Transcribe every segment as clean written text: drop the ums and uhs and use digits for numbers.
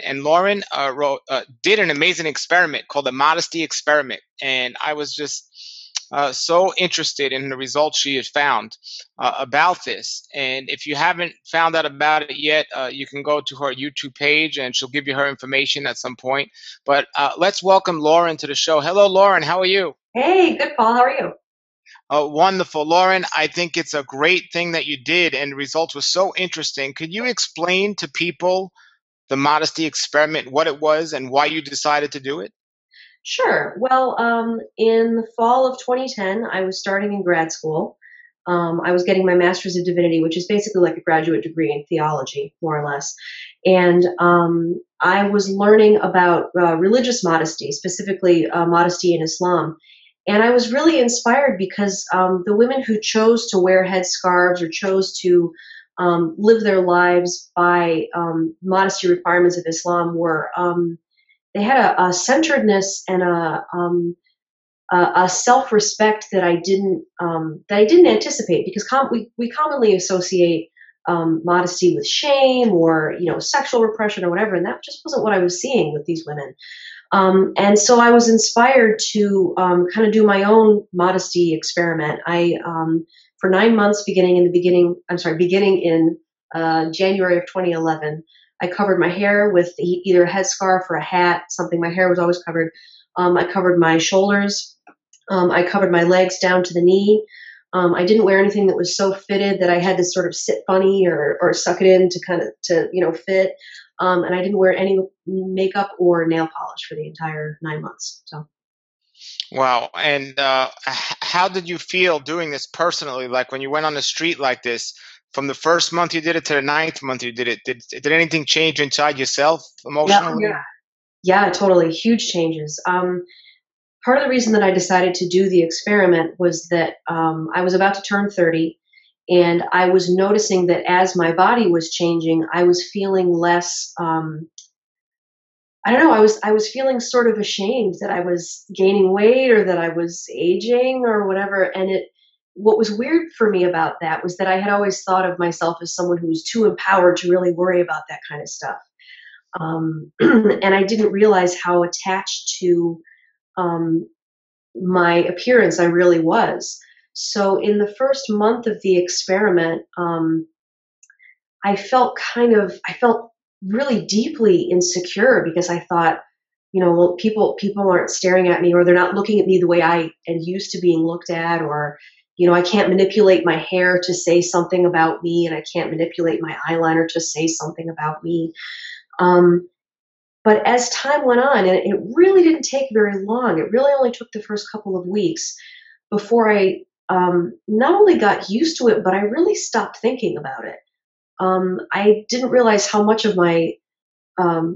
And Lauren did an amazing experiment called the Modesty Experiment, and I was just so interested in the results she had found about this. And if you haven't found out about it yet, you can go to her YouTube page, and she'll give you her information at some point. But let's welcome Lauren to the show. Hello, Lauren. How are you? Hey, good, Paul. How are you? Wonderful, Lauren. I think it's a great thing that you did, and the results were so interesting. Could you explain to people the modesty experiment, what it was, and why you decided to do it? Sure. Well, in the fall of 2010, I was starting in grad school. I was getting my Master's of Divinity, which is basically like a graduate degree in theology, more or less. And I was learning about religious modesty, specifically modesty in Islam. And I was really inspired because the women who chose to wear headscarves or chose to live their lives by modesty requirements of Islam were they had a centeredness and a self-respect that I didn't anticipate, because we commonly associate modesty with shame or sexual repression or whatever, and that just wasn't what I was seeing with these women. And so I was inspired to kind of do my own modesty experiment. I For 9 months, beginning in January of 2011, I covered my hair with either a headscarf or a hat, something. My hair was always covered. I covered my shoulders. I covered my legs down to the knee. I didn't wear anything that was so fitted that I had to sort of sit funny or suck it in to fit. And I didn't wear any makeup or nail polish for the entire 9 months. So. Wow. And how did you feel doing this personally? Like when you went on the street like this, from the first month you did it to the ninth month you did it, did anything change inside yourself Yeah, emotionally? yeah, totally. Huge changes. Part of the reason that I decided to do the experiment was that I was about to turn 30, and I was noticing that as my body was changing, I was feeling less. I don't know. I was feeling sort of ashamed that I was gaining weight or that I was aging or whatever. And what was weird for me about that was that I had always thought of myself as someone who was too empowered to really worry about that kind of stuff. And I didn't realize how attached to um, my appearance I really was. So in the first month of the experiment, I felt really deeply insecure, because I thought, well, people aren't staring at me, or they're not looking at me the way I am used to being looked at, or I can't manipulate my hair to say something about me, and I can't manipulate my eyeliner to say something about me. Um, but as time went on, and it really didn't take very long, it really only took the first couple of weeks before I not only got used to it, but I really stopped thinking about it. I didn't realize how much of my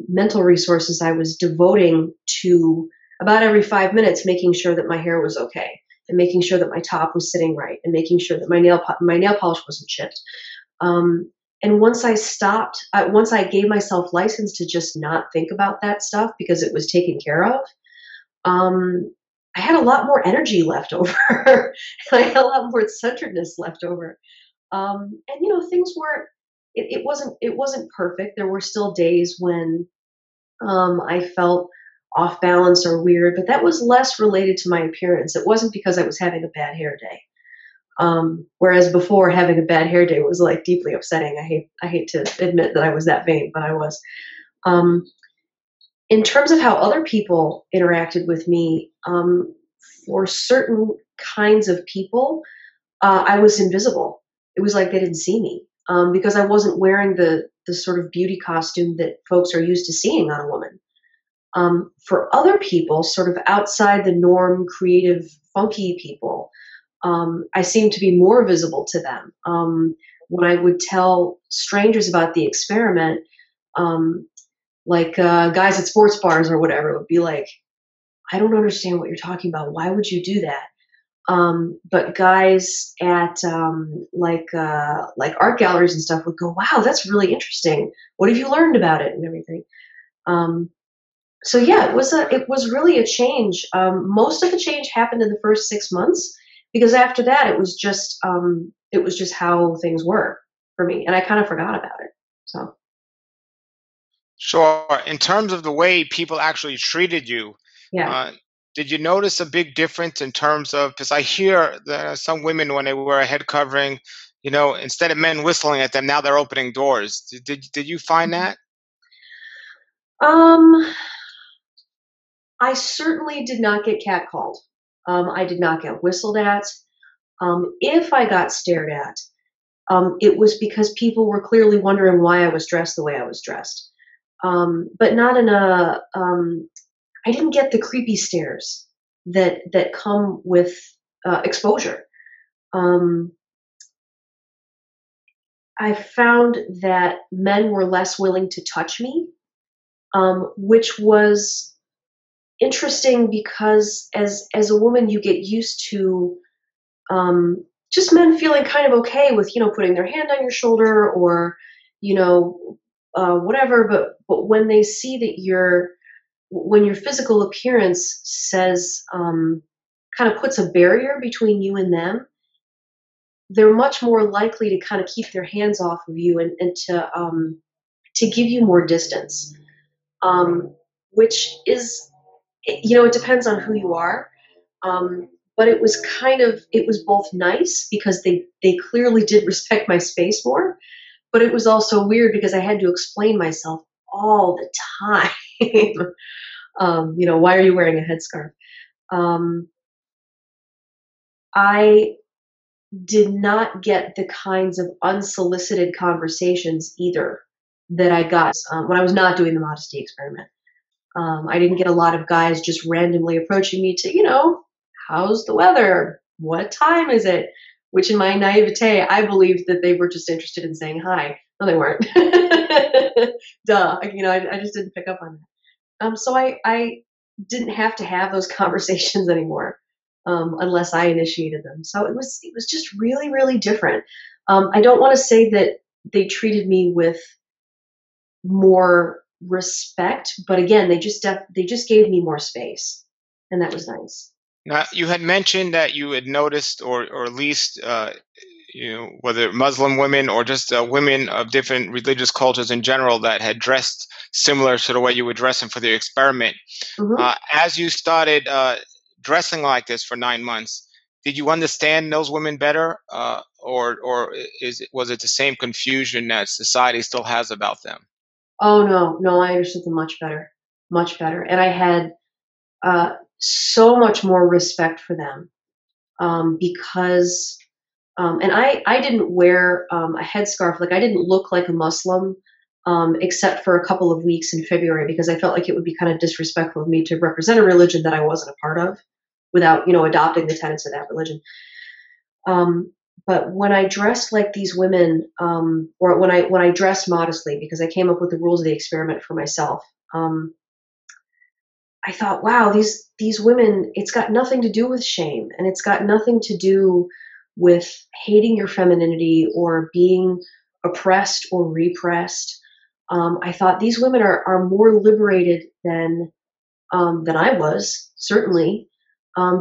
mental resources I was devoting to, about every 5 minutes, making sure that my hair was okay, and making sure that my top was sitting right, and making sure that my nail polish wasn't chipped. Um, and once I gave myself license to just not think about that stuff because it was taken care of, um, I had a lot more energy left over. And I had a lot more centeredness left over. And things weren't. It wasn't perfect. There were still days when I felt off balance or weird, but that was less related to my appearance. It wasn't because I was having a bad hair day. Whereas before, having a bad hair day was like deeply upsetting. I hate to admit that I was that vain, but I was. Um, in terms of how other people interacted with me, for certain kinds of people, I was invisible. It was like they didn't see me, because I wasn't wearing the sort of beauty costume that folks are used to seeing on a woman. For other people, sort of outside the norm, creative, funky people, I seemed to be more visible to them. When I would tell strangers about the experiment, um, like guys at sports bars or whatever, it would be like, I don't understand what you're talking about. Why would you do that? But guys at like art galleries and stuff would go, "Wow, that's really interesting. What have you learned about it?" and everything. Um, so yeah, it was really a change. Most of the change happened in the first 6 months, because after that it was just it was just how things were for me, and I kind of forgot about it. So Sure. In terms of the way people actually treated you, yeah. uh, did you notice a big difference in terms of, because I hear there are some women when they wear a head covering, instead of men whistling at them, now they're opening doors. Did you find that? Um, I certainly did not get catcalled. I did not get whistled at. If I got stared at, it was because people were clearly wondering why I was dressed the way I was dressed. But not in a. I didn't get the creepy stares that come with exposure. Um, I found that men were less willing to touch me, which was interesting because as a woman, you get used to just men feeling kind of okay with putting their hand on your shoulder or whatever. But when they see that when your physical appearance says kind of puts a barrier between you and them, they're much more likely to kind of keep their hands off of you and to give you more distance, which is it depends on who you are. Um, but it was both nice because they clearly did respect my space more, but it was also weird because I had to explain myself all the time. Why are you wearing a headscarf? Um, I did not get the kinds of unsolicited conversations either that I got when I was not doing the modesty experiment. I didn't get a lot of guys just randomly approaching me to, how's the weather? What time is it? Which, in my naivete, I believed that they were just interested in saying hi. No, they weren't. Duh. I just didn't pick up on that. So I didn't have to have those conversations anymore unless I initiated them. So it was just really, really different. I don't want to say that they treated me with more respect, but again, they just gave me more space, and that was nice. Now, you had mentioned that you had noticed, or at least, whether Muslim women or just women of different religious cultures in general that had dressed similar to the way you were dressing for the experiment. Hmm. As you started dressing like this for 9 months, did you understand those women better, or was it the same confusion that society still has about them? Oh no, no, I understood them much better, and I had so much more respect for them because and I didn't wear a headscarf. Like I didn't look like a Muslim except for a couple of weeks in February because I felt like it would be kind of disrespectful of me to represent a religion that I wasn't a part of without, adopting the tenets of that religion. Um, but when I dressed like these women, or when I dressed modestly, because I came up with the rules of the experiment for myself, um, I thought, wow, these women, it's got nothing to do with shame, and it's got nothing to do with hating your femininity or being oppressed or repressed. I thought these women are more liberated than I was, certainly,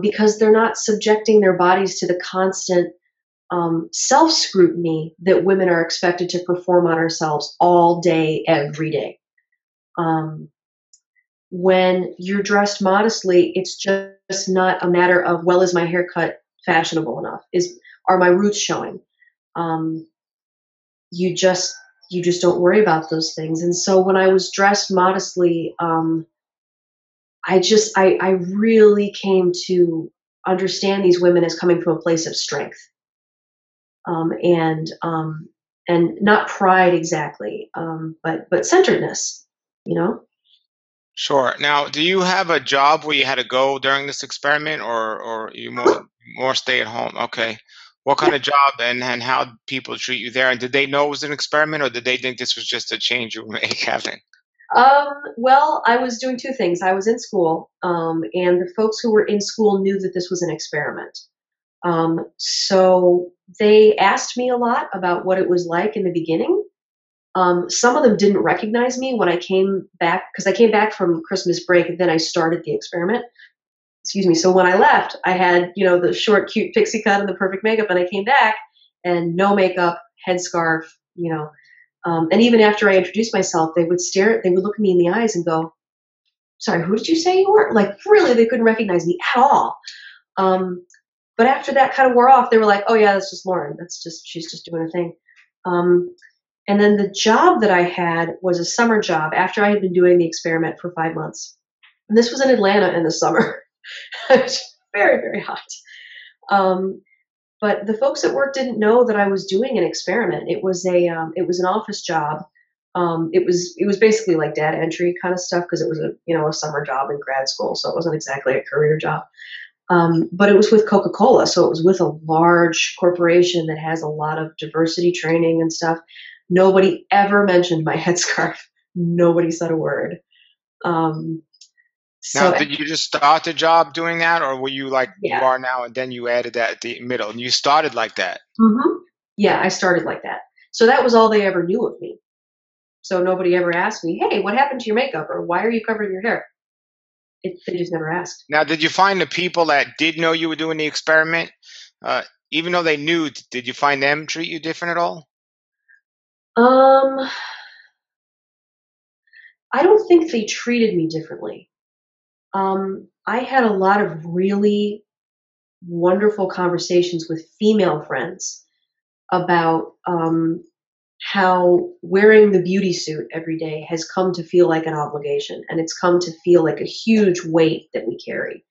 because they're not subjecting their bodies to the constant self scrutiny that women are expected to perform on ourselves all day, every day. Um, when you're dressed modestly, it's just not a matter of, well, is my haircut fashionable enough? Are my roots showing? Um, you just you just don't worry about those things. And so when I was dressed modestly, I really came to understand these women as coming from a place of strength, um, and um, and not pride exactly, but centeredness. You know. Sure. Now, do you have a job where you had to go during this experiment, or you more stay at home? Okay. What kind of job, and how did people treat you there? And did they know it was an experiment, or did they think this was just a change you were having? Well, I was doing two things. I was in school, and the folks who were in school knew that this was an experiment. So they asked me a lot about what it was like in the beginning. Some of them didn't recognize me when I came back because I came back from Christmas break and then I started the experiment. Excuse me. So when I left, I had the short, cute pixie cut and the perfect makeup, and I came back, and no makeup, headscarf, and even after I introduced myself, they would look at me in the eyes and go, "Sorry, who did you say you were?" Like, really, they couldn't recognize me at all. Um, but after that kind of wore off, they were like, "Oh yeah, that's just Lauren. She's just doing her thing." Um, and then the job that I had was a summer job after I had been doing the experiment for 5 months. And this was in Atlanta in the summer. It was very, very hot. Um, but the folks at work didn't know that I was doing an experiment. It was an office job. It was basically like data entry kind of stuff because it was a summer job in grad school, so it wasn't exactly a career job. But it was with Coca-Cola, so it was with a large corporation that has a lot of diversity training and stuff. Nobody ever mentioned my headscarf. Nobody said a word. Um, Now, so did you just start the job doing that, or were you like you yeah, are now, and then you added that at the middle, and you started like that? yeah, I started like that. So that was all they ever knew of me. So nobody ever asked me, "Hey, what happened to your makeup?" or "Why are you covering your hair?" They just never asked. Now, did you find the people that did know you were doing the experiment, uh, even though they knew, did you find them treat you different at all? Um, I don't think they treated me differently. I had a lot of really wonderful conversations with female friends about how wearing the beauty suit every day has come to feel like an obligation, and it's come to feel like a huge weight that we carry.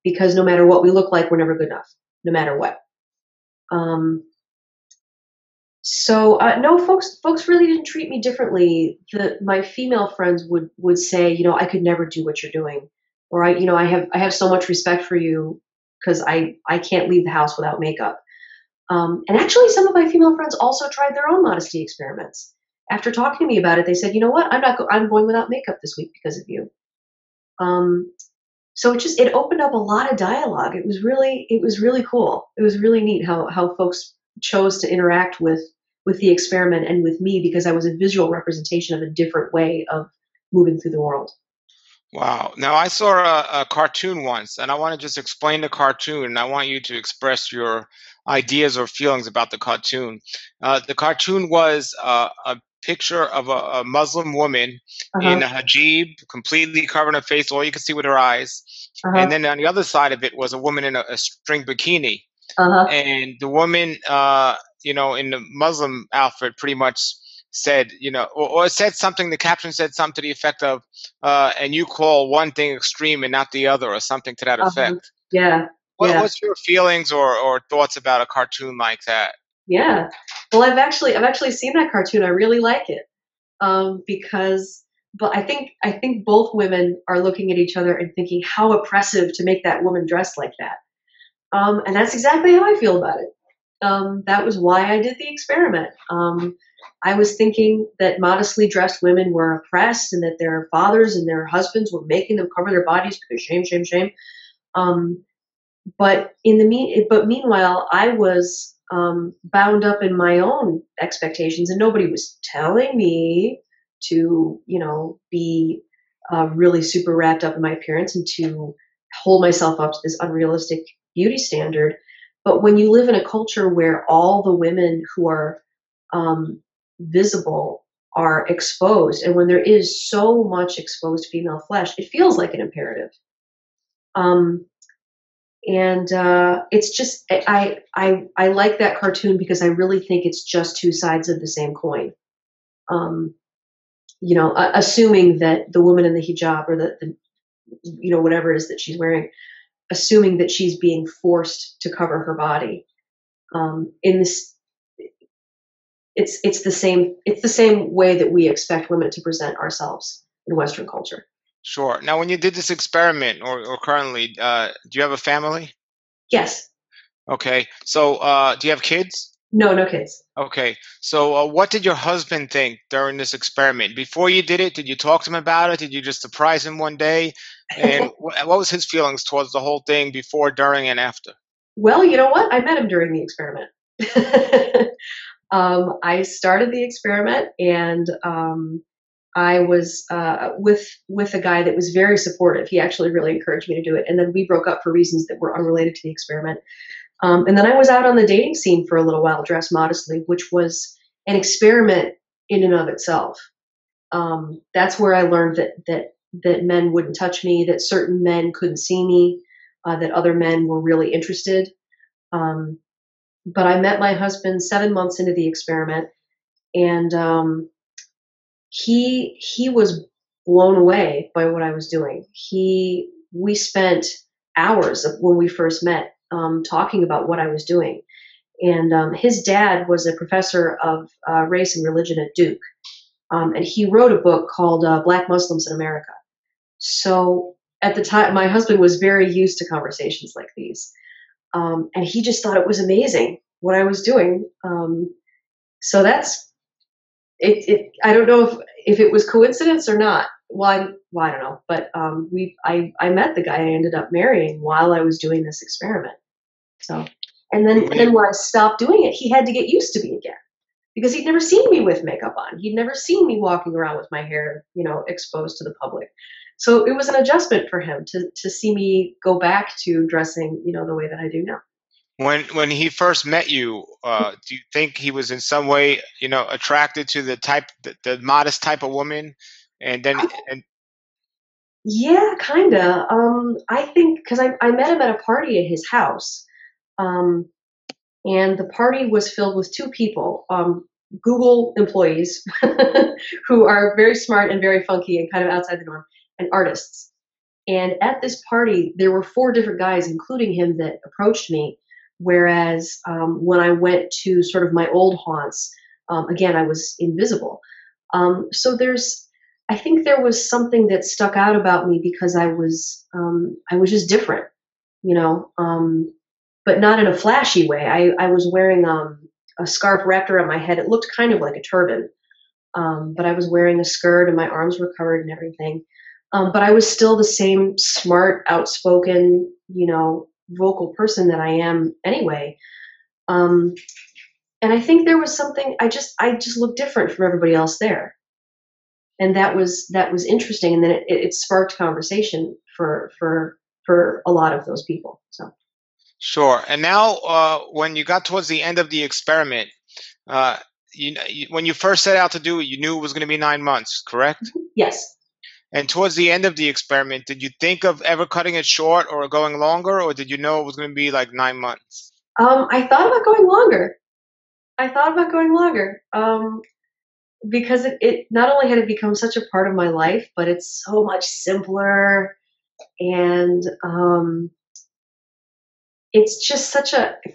Because no matter what we look like, we're never good enough, no matter what. Um, no, folks really didn't treat me differently. My female friends would say, I could never do what you're doing, or I have so much respect for you because I can't leave the house without makeup. And actually, some of my female friends also tried their own modesty experiments. After talking to me about it, they said, "You know what? I'm going without makeup this week because of you." Um, so it opened up a lot of dialogue. It was really cool. It was really neat how folks chose to interact with the experiment and with me because I was a visual representation of a different way of moving through the world. Wow. Now, I saw a cartoon once, and I want to just explain the cartoon, and I want you to express your ideas or feelings about the cartoon. The cartoon was a picture of a Muslim woman Uh in huh. a hijab, completely covering her face. All you could see with her eyes. Uh And huh. then on the other side of it was a woman in a string bikini. Uh huh. And the woman, in the Muslim outfit, pretty much said, or said something. The caption said something to the effect of, "And you call one thing extreme and not the other," or something to that Uh huh. effect. Yeah. Yeah. What's your feelings or thoughts about a cartoon like that? Yeah. Well, I've actually seen that cartoon. I really like it. Because but I think both women are looking at each other and thinking how oppressive to make that woman dress like that. And that's exactly how I feel about it. That was why I did the experiment. I was thinking that modestly dressed women were oppressed and that their fathers and their husbands were making them cover their bodies because shame, shame, shame. Um, but meanwhile, I was bound up in my own expectations, and nobody was telling me to, be really super wrapped up in my appearance and to hold myself up to this unrealistic beauty standard. But when you live in a culture where all the women who are um, visible are exposed, and when there is so much exposed female flesh, it feels like an imperative. Um, and it's just I like that cartoon because I really think it's just two sides of the same coin. Um, assuming that the woman in the hijab or the whatever it is that she's wearing, assuming that she's being forced to cover her body. In this, it's the same way that we expect women to present ourselves in Western culture. Sure. Now, when you did this experiment, or currently, do you have a family? Yes. Okay. So, do you have kids? No. No kids. Okay. So, what did your husband think during this experiment? Before you did it, did you talk to him about it? Did you just surprise him one day? And what was his feelings towards the whole thing before, during, and after? Well, you know what? I met him during the experiment. I started the experiment, and I was with a guy that was very supportive. He actually really encouraged me to do it, and then we broke up for reasons that were unrelated to the experiment. And then I was out on the dating scene for a little while, dressed modestly, which was an experiment in and of itself. That's where I learned that men wouldn't touch me, that certain men couldn't see me, that other men were really interested. Um, but I met my husband 7 months into the experiment, and he was blown away by what I was doing. He We spent hours of when we first met talking about what I was doing, and his dad was a professor of race and religion at Duke, and he wrote a book called Black Muslims in America. So at the time, my husband was very used to conversations like these, and he just thought it was amazing what I was doing. So that's I don't know if it was coincidence or not. Well, I don't know, but I met the guy I ended up marrying while I was doing this experiment. So, and then when I stopped doing it, he had to get used to me again because he'd never seen me with makeup on. He'd never seen me walking around with my hair, exposed to the public. So it was an adjustment for him to see me go back to dressing, the way that I do now. When he first met you, do you think he was in some way, attracted to the modest type of woman? And then, and Yeah, kinda. I think because I met him at a party at his house, um, and the party was filled with two people, Google employees who are very smart and very funky and kind of outside the norm, and artists. And at this party, there were four different guys, including him, that approached me. Whereas when I went to sort of my old haunts, again, I was invisible. So I think there was something that stuck out about me because I was just different, you know, but not in a flashy way. I was wearing a scarf wrapped around my head. It looked kind of like a turban, but I was wearing a skirt and my arms were covered and everything. But I was still the same smart, outspoken, vocal person that I am anyway. Um, and I think there was something I just looked different from everybody else there, and that was interesting. And then it sparked conversation for a lot of those people. So sure. And now, when you got towards the end of the experiment, uh, when you first set out to do it, you knew it was going to be 9 months, correct? yes, And towards the end of the experiment, did you think of ever cutting it short or going longer, or did you know it was going to be like 9 months? I thought about going longer. I thought about going longer. Because it not only had it become such a part of my life, but it's so much simpler, and it's just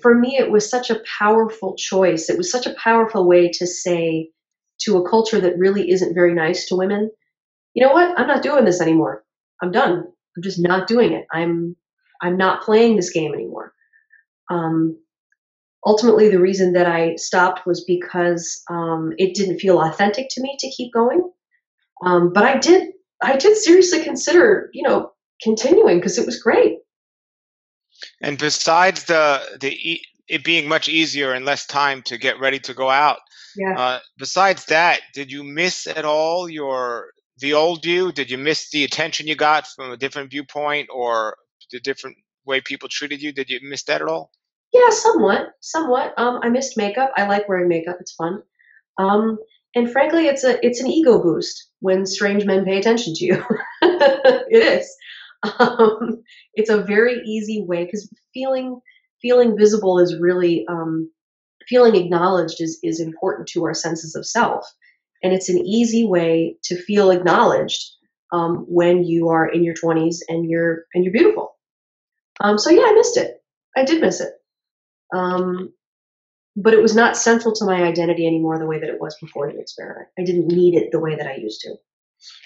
for me, it was such a powerful choice. It was such a powerful way to say to a culture that really isn't very nice to women, you know what? I'm not doing this anymore. I'm done. I'm just not doing it. I'm not playing this game anymore. Um, Ultimately, the reason that I stopped was because it didn't feel authentic to me to keep going. But I did seriously consider, continuing because it was great. And besides it being much easier and less time to get ready to go out, Yeah. besides that, did you miss at all the old you? Did you miss the attention you got from a different viewpoint or the different way people treated you? Did you miss that at all? Yeah, somewhat, somewhat. I missed makeup. I like wearing makeup. It's fun. Um, and frankly, it's an ego boost when strange men pay attention to you. It is. It's a very easy way because feeling visible is really feeling acknowledged is important to our senses of self, and it's an easy way to feel acknowledged when you are in your 20s and you're beautiful. So yeah, I missed it. I did miss it. Um, but it was not central to my identity anymore the way that it was before the experiment. I didn't need it the way that I used to.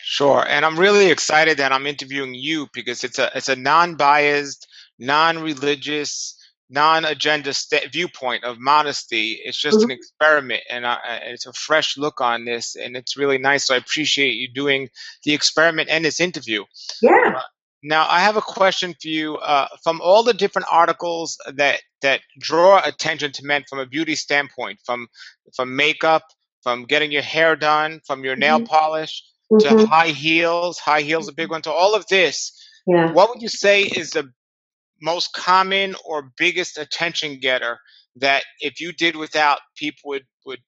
Sure. And I'm really excited that I'm interviewing you because it's a non-biased, non-religious, non-agenda viewpoint of modesty. It's just an Mhm. experiment, and it's a fresh look on this, and it's really nice. So I appreciate you doing the experiment and this interview. Yeah. Now, I have a question for you. From all the different articles that draw attention to men from a beauty standpoint, from makeup, from getting your hair done, from your nail Hmm. polish to Hmm. high heels a big one, to all of this, Yeah. what would you say is most common or biggest attention getter that if you did without, people would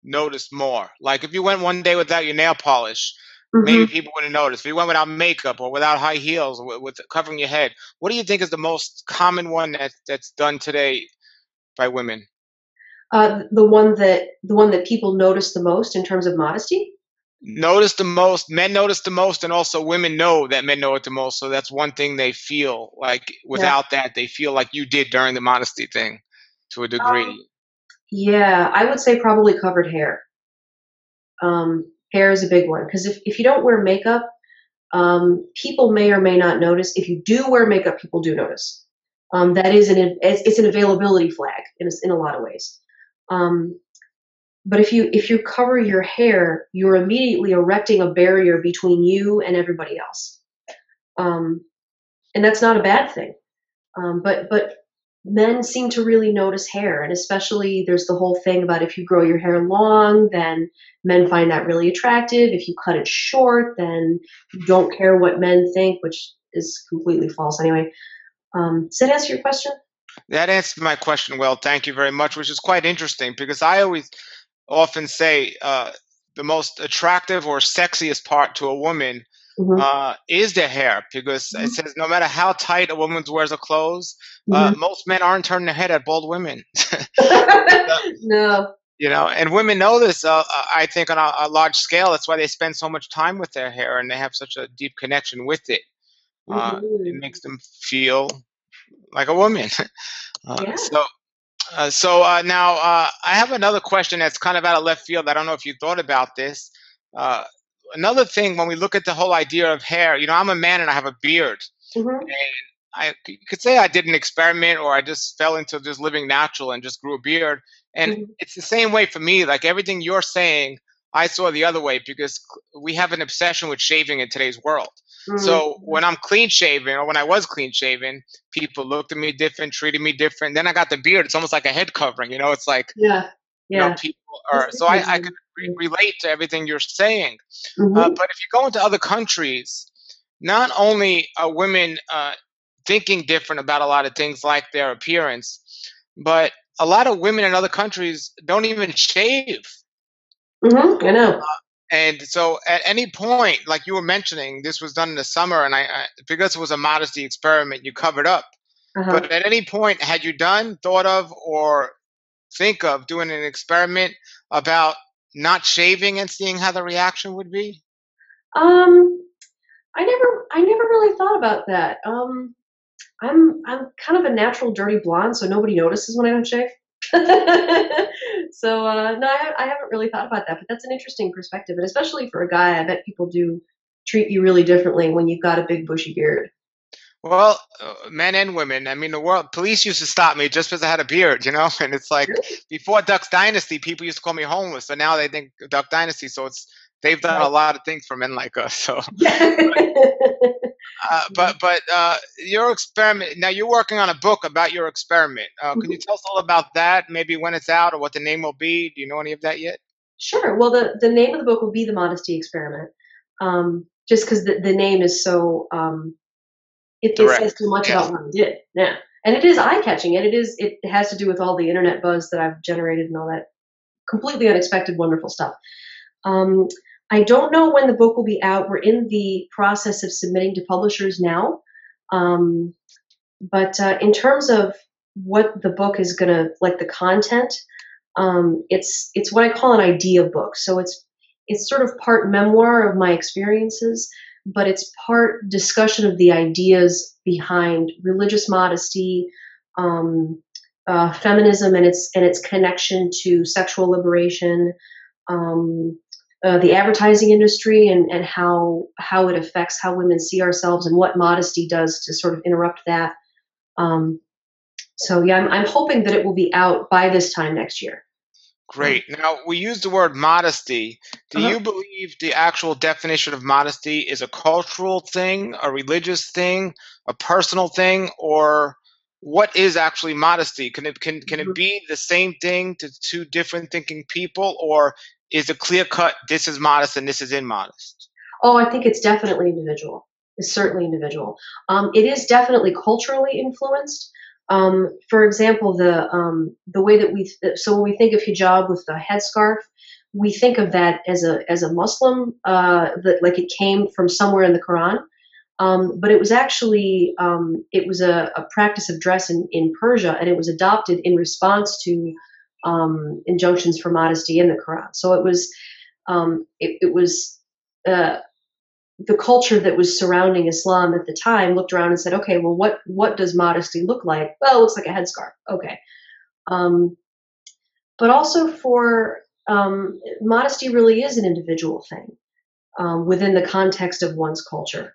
notice more? Like if you went one day without your nail polish, maybe Hmm. people wouldn't notice. If you went without makeup or without high heels, with covering your head, what do you think is the most common one that's done today by women? The one that people notice the most in terms of modesty. Notice the most, men notice the most, and also women know that men know it the most. So that's one thing they feel like Yeah. without that, they feel like you did during the modesty thing to a Um, degree. yeah, I would say probably covered hair. Hair is a big one because if you don't wear makeup, people may or may not notice. If you do wear makeup, people do notice. That is it's an availability flag in a lot of ways. Um, but if you cover your hair, you're immediately erecting a barrier between you and everybody else, um, and that's not a bad thing. But men seem to really notice hair, and especially there's the whole thing about if you grow your hair long, then men find that really attractive. If you cut it short, then you don't care what men think, which is completely false anyway. Does that answer your question? That answered my question well. Thank you very much, which is quite interesting because I always often say the most attractive or sexiest part to a woman Hmm. is their hair, because it says no matter how tight a woman wears her clothes, Hmm. most men aren't turning their head at bald women. No. And women know this. I think on a large scale, that's why they spend so much time with their hair and they have such a deep connection with it. It Hmm. makes them feel like a woman. Uh, Yeah. so now I have another question that's kind of out of left field. I don't know if you thought about this. Uh, Another thing, when we look at the whole idea of hair, I'm a man and I have a beard. Hmm. You could say I did an experiment, or I just fell into just living natural and just grew a beard. And Hmm. it's the same way for me. Like everything you're saying, I saw the other way because we have an obsession with shaving in today's world. So Hmm. when I'm clean shaven, or when I was clean shaven, people looked at me different, treated me different. Then I got the beard. It's almost like a head covering. It's like, Yeah. Yeah. people It's are. So I could different. relate to everything you're saying. Hmm. But if you go into other countries, not only are women thinking different about a lot of things like their appearance, but a lot of women in other countries don't even shave. I know. And so at any point, like you were mentioning, this was done in the summer, and because it was a modesty experiment, you covered up. Uh-huh. But at any point, had you thought of, or think of doing an experiment about not shaving and seeing how the reaction would be? Um, I never really thought about that. I'm kind of a natural dirty blonde, so nobody notices when I don't shave. So no, I haven't really thought about that, but that's an interesting perspective, and especially for a guy, I bet people do treat you really differently when you've got a big bushy beard. Well, men and women. I mean, the world police used to stop me just because I had a beard, And it's like Really? before Duck's Dynasty, people used to call me homeless, but now they think Duck Dynasty. So they've done a Right. lot of things for men like us. So, Yeah. but your experiment. Now you're working on a book about your experiment. Can you Mhm. tell us all about that? Maybe when it's out, or what the name will be? Do you know any of that yet? Sure. Well, the name of the book will be The Modesty Experiment, just because the name is so it says Direct. so much Yes. about what I did. Yeah. And it is eye catching, and it has to do with all the internet buzz that I've generated and all that completely unexpected, wonderful stuff. Um, I don't know when the book will be out. We're in the process of submitting to publishers now. Um, but in terms of what the book is gonna like, the content, it's what I call an idea book. So it's sort of part memoir of my experiences, but it's part discussion of the ideas behind religious modesty, um, feminism, and its connection to sexual liberation, um, the advertising industry, and how it affects how women see ourselves, and what modesty does to sort of interrupt that. Um, so yeah, I'm hoping that it will be out by this time next year. Um, Great. Now, we use the word modesty. Do uh-huh. you believe the actual definition of modesty is a cultural thing, a religious thing, a personal thing, or what is actually modesty? Can it Mhm. be the same thing to two different thinking people, or is it clear cut? This is modest and this is immodest. Oh, I think it's definitely individual. Is certainly individual. It is definitely culturally influenced. For example, the way that so when we think of hijab with the headscarf, we think of that as a Muslim, that like it came from somewhere in the Quran. But it was actually it was a practice of dress in Persia, and it was adopted in response to injunctions for modesty in the Quran. So it was uh, the culture that was surrounding Islam at the time looked around and said, okay, well, what does modesty look like? Well, it looks like a headscarf. Okay, um, but also for modesty really is an individual thing within the context of one's culture.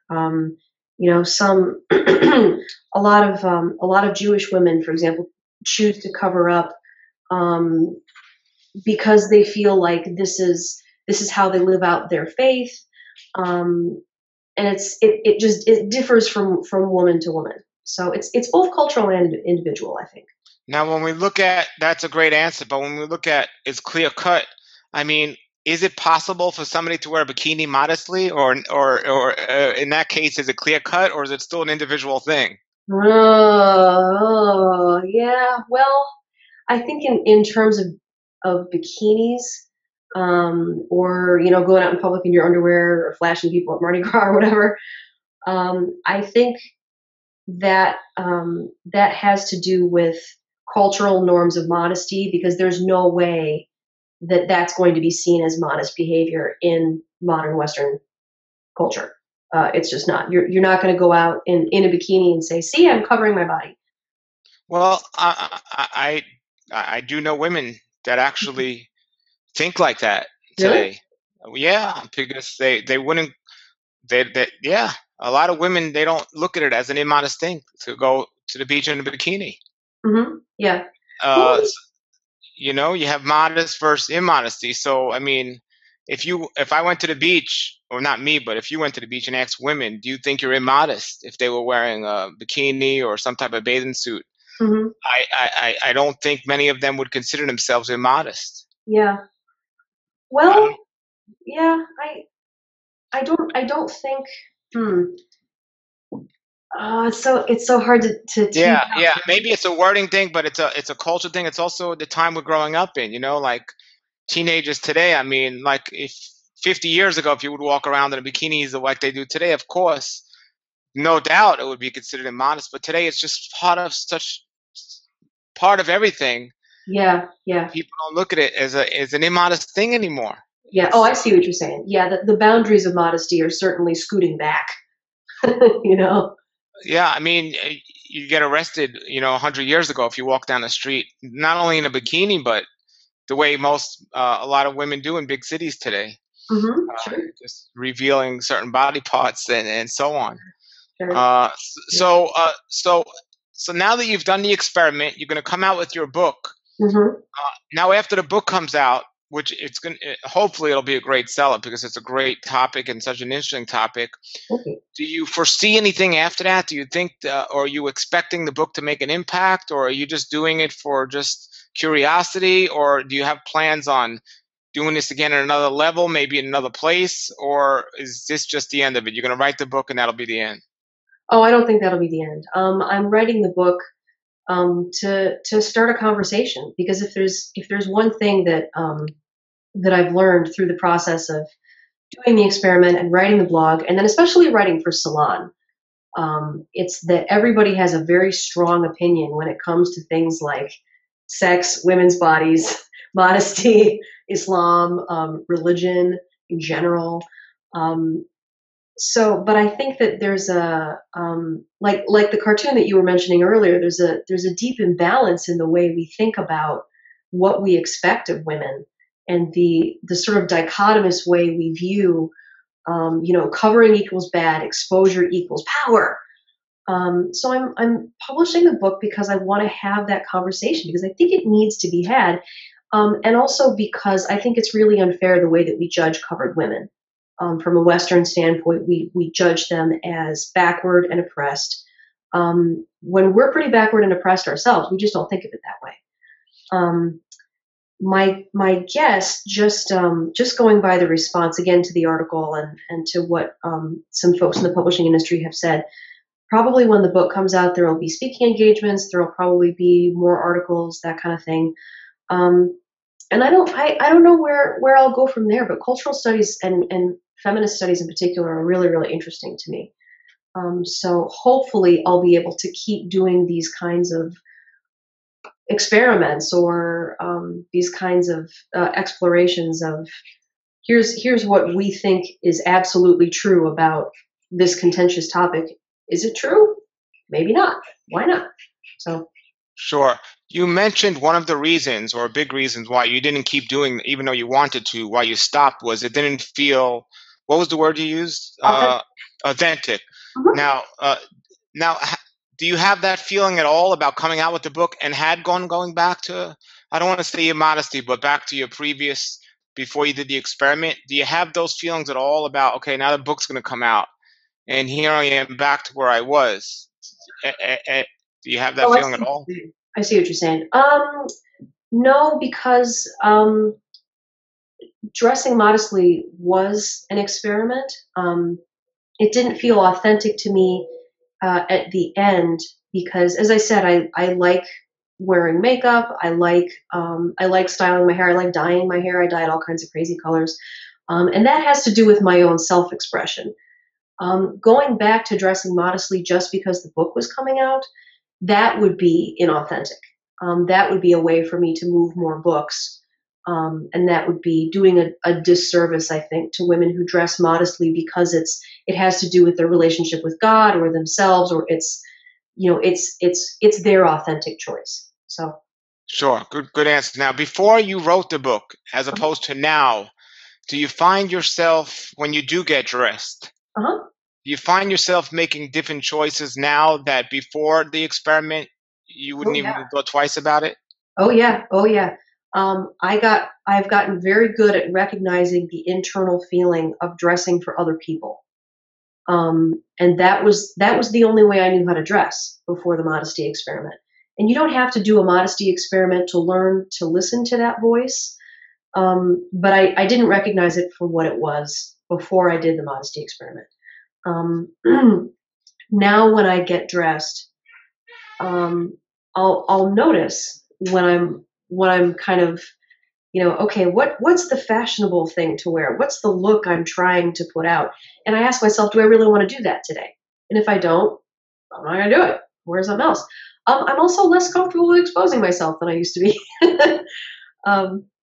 Some a lot of Jewish women, for example, choose to cover up um, because they feel like this is how they live out their faith. Um, and it differs from woman to woman. So it's both cultural and individual, I think. Now, when we look at that's a great answer, but when we look at it's clear cut. I mean, is it possible for somebody to wear a bikini modestly, or in that case, is it clear cut, or is it still an individual thing? Yeah. Well, I think in terms of bikinis, or going out in public in your underwear or flashing people at Mardi Gras or whatever, I think that has to do with cultural norms of modesty because there's no way that that's going to be seen as modest behavior in modern Western culture. It's just not. You're not going to go out in a bikini and say, "See, I'm covering my body." Well, I do know women that actually think like that Really? today. Yeah, because they wouldn't they yeah, a lot of women, they don't look at it as an immodest thing to go to the beach in a bikini. Yeah. Well, Uh, you have modest versus immodesty. So, I mean, if I went to the beach, or not me, but if you went to the beach and asked women, do you think you're immodest if they were wearing a bikini or some type of bathing suit? hmm I don't think many of them would consider themselves immodest. yeah. I don't. Well, yeah. I don't think. Hmm. It's so hard to tease Yeah, out. yeah. Maybe it's a wording thing, but it's a culture thing. It's also the time we're growing up in. Like teenagers today. I mean, like if 50 years ago, if you would walk around in a bikinis like they do today, of course, no doubt it would be considered immodest. But today, it's just part of everything. Yeah. Yeah. People don't look at it as an immodest thing anymore. Yeah. Oh, It's I see what you're saying. Yeah. The boundaries of modesty are certainly scooting back. you know. Yeah, I mean, you get arrested, 100 years ago if you walk down the street, not only in a bikini, but the way a lot of women do in big cities today, Sure. just revealing certain body parts and so on. Sure. Uh, Yeah. so, uh, so, so now that you've done the experiment, you're going to come out with your book. hmm Now, after the book comes out, which hopefully it'll be a great seller because it's a great topic and such an interesting topic. Okay. Do you foresee anything after that? Do you think, or are you expecting the book to make an impact, or are you just doing it for just curiosity, or do you have plans on doing this again at another level, maybe in another place, or is this just the end of it? You're going to write the book and that'll be the end. Oh, I don't think that'll be the end. I'm writing the book to start a conversation because if there's one thing that I've learned through the process of doing the experiment and writing the blog, and then especially writing for Salon, it's that everybody has a very strong opinion when it comes to things like sex, women's bodies, modesty, Islam, religion in general. Um, but I think that there's a like the cartoon that you were mentioning earlier. There's a deep imbalance in the way we think about what we expect of women, and the sort of dichotomous way we view, covering equals bad, exposure equals power. So I'm publishing the book because I want to have that conversation because I think it needs to be had, and also because I think it's really unfair the way that we judge covered women. From a Western standpoint, we judge them as backward and oppressed. When we're pretty backward and oppressed ourselves, we just don't think of it that way. Um, my guess, just going by the response again to the article and to what some folks in the publishing industry have said, probably when the book comes out, there will be speaking engagements, there will probably be more articles, that kind of thing. Um, and I don't know where I'll go from there, but cultural studies and feminist studies in particular are really, really interesting to me. So hopefully I'll be able to keep doing these kinds of experiments or these kinds of explorations of here's what we think is absolutely true about this contentious topic. Is it true? Maybe not. Why not? So Sure. You mentioned one of the reasons or big reasons why you didn't keep doing, even though you wanted to, why you stopped was it didn't feel, what was the word you used? authentic. Authentic. Mhm. Now, now, do you have that feeling at all about coming out with the book and had going back to, I don't want to say your modesty, but back to your previous, before you did the experiment? Do you have those feelings at all about, okay, now the book's going to come out and here I am back to where I was? Do you have that Oh, I feeling see at what all? you're saying. I see what you're saying. No, because dressing modestly was an experiment. It didn't feel authentic to me at the end because, as I said, I like wearing makeup. I like styling my hair. I like dyeing my hair. I dyed all kinds of crazy colors, and that has to do with my own self-expression. Going back to dressing modestly just because the book was coming out, that would be inauthentic. That would be a way for me to move more books. And that would be doing a disservice, I think, to women who dress modestly because it has to do with their relationship with God or themselves, or it's their authentic choice. So Sure, good answer. Now, before you wrote the book, as uh-huh, opposed to now, do you find yourself when you do get dressed? uh-huh. Do you find yourself making different choices now that before the experiment you Oh wouldn't yeah. even go twice about it? Oh yeah. Oh yeah. I've gotten very good at recognizing the internal feeling of dressing for other people. And that was the only way I knew how to dress before the modesty experiment. And you don't have to do a modesty experiment to learn to listen to that voice. But I didn't recognize it for what it was before I did the modesty experiment. Um, Now when I get dressed, um, I'll notice when I'm kind of okay, what's the fashionable thing to wear? What's the look I'm trying to put out? And I ask myself, do I really want to do that today? And if I don't, I'm not going to do it. Wear something else. I'm also less comfortable with exposing myself than I used to be.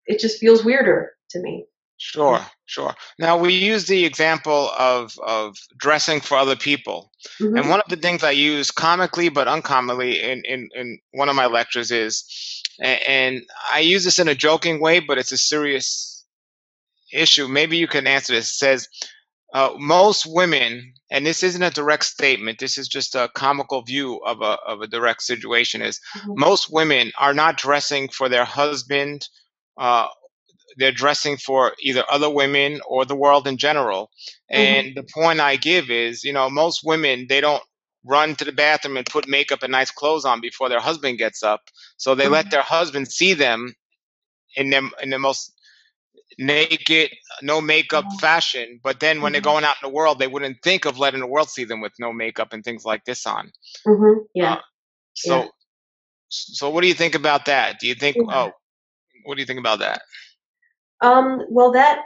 It just feels weirder to me. Sure, sure. Now we use the example of dressing for other people, and Mm-hmm. one of the things I use comically but uncommonly in one of my lectures is, and I use this in a joking way, but it's a serious issue. Maybe you can answer this. It says most women, and this isn't a direct statement. This is just a comical view of a direct situation. Is Mm-hmm. most women are not dressing for their husband. Uh, they're dressing for either other women or the world in general. Mm-hmm. And the point I give is, most women, they don't run to the bathroom and put makeup and nice clothes on before their husband gets up. So they let their husband see them in the most naked, no makeup fashion. But then when they're Mm-hmm. going out in the world, they wouldn't think of letting the world see them with no makeup and things like this on. Mm-hmm. Uh, Yeah. Yeah. so, so what do you think about that? Do you think? Yeah. Oh, what do you think about that? Well, that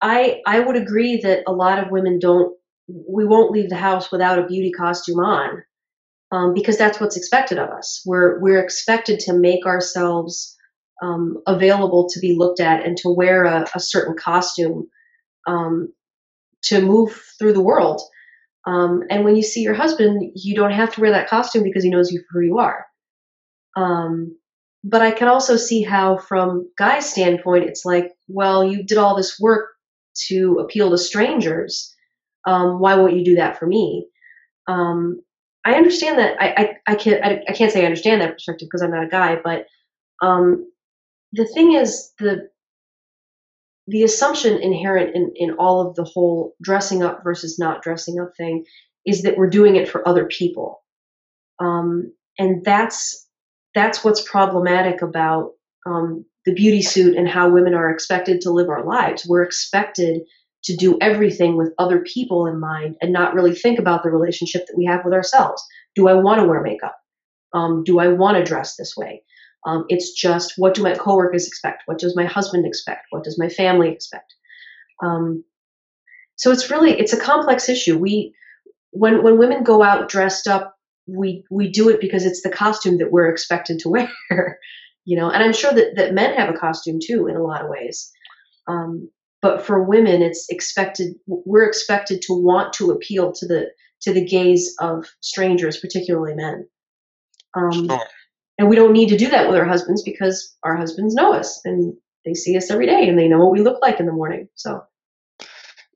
I would agree that a lot of women don't. We won't leave the house without a beauty costume on, because that's what's expected of us. We're expected to make ourselves available to be looked at and to wear a certain costume um, to move through the world. And when you see your husband, you don't have to wear that costume because he knows you for who you are. Um, but I can also see how, from Guy's standpoint, it's like, well, you did all this work to appeal to strangers. Why won't you do that for me? Um, I understand that. I can't say I understand that perspective because I'm not a guy. But um, the thing is, the assumption inherent in all of the whole dressing up versus not dressing up thing is that we're doing it for other people, and that's what's problematic about the beauty suit and how women are expected to live our lives. We're expected to do everything with other people in mind and not really think about the relationship that we have with ourselves. Do I want to wear makeup? Do I want to dress this way? It's just, what do my coworkers expect? What does my husband expect? What does my family expect? So it's a complex issue. When women go out dressed up, we do it because it's the costume that we're expected to wear, and I'm sure that men have a costume too in a lot of ways. But for women, we're expected to want to appeal to the gaze of strangers, particularly men. Sure. And we don't need to do that with our husbands because our husbands know us and they see us every day and they know what we look like in the morning. So,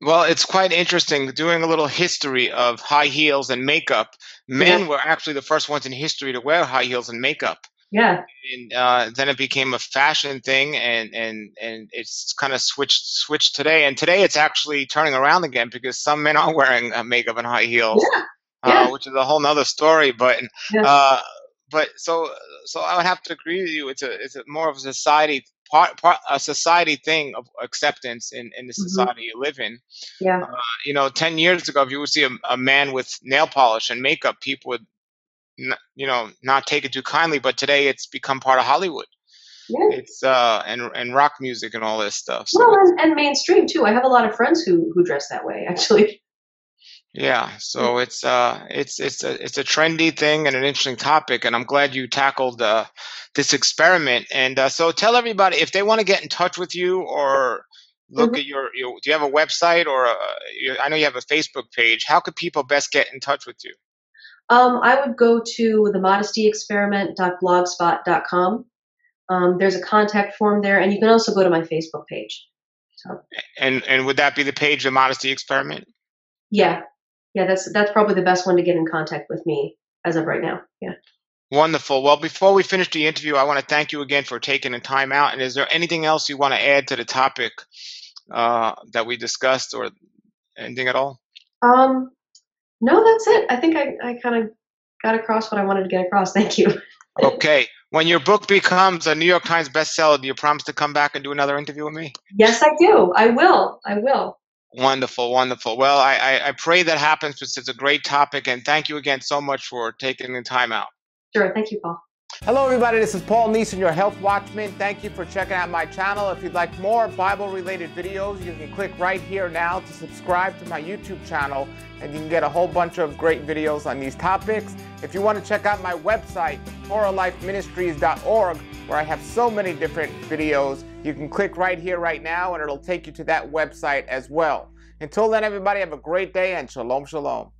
Well, it's quite interesting doing a little history of high heels and makeup. yeah, Men were actually the first ones in history to wear high heels and makeup. yeah, And then it became a fashion thing, and it's kind of switched today. And today it's actually turning around again because some men are wearing makeup and high heels, yeah, yeah, which is a whole nother story. yeah. Uh, but I would have to agree with you. It's a more of a a society thing of acceptance in the Hmm. society you live in. Yeah, 10 years ago, if you would see a man with nail polish and makeup, people would not take it too kindly. But today it's become part of Hollywood. yeah. It's and rock music and all this stuff. So Well, it's and mainstream too. I have a lot of friends who dress that way, actually. yeah. So it's a trendy thing and an interesting topic, and I'm glad you tackled this experiment. And so tell everybody if they want to get in touch with you or look Mhm. at your do you have a website or I know you have a Facebook page. How could people best get in touch with you? I would go to themodestyexperiment.blogspot.com. There's a contact form there, and you can also go to my Facebook page. So, And would that be the page, the Modesty Experiment? yeah, yeah, that's probably the best one to get in contact with me as of right now. Yeah. Wonderful. Well, before we finish the interview, I want to thank you again for taking the time out. And is there anything else you want to add to the topic that we discussed, or anything at all? Um, no, that's it. I think I kind of got across what I wanted to get across. Thank you. Okay. When your book becomes a New York Times bestseller, do you promise to come back and do another interview with me? Yes, I do. I will. I will. Wonderful, wonderful. Well, I pray that happens because it's a great topic. And thank you again so much for taking the time out. Sure. Thank you, Paul. Hello everybody, this is Paul Neeson, your Health Watchman. Thank you for checking out my channel. If you'd like more Bible-related videos, you can click right here now to subscribe to my YouTube channel, and you can get a whole bunch of great videos on these topics. If you want to check out my website, TorahLifeMinistries.org, where I have so many different videos, you can click right here right now, and it'll take you to that website as well. Until then, everybody, have a great day, and shalom, shalom.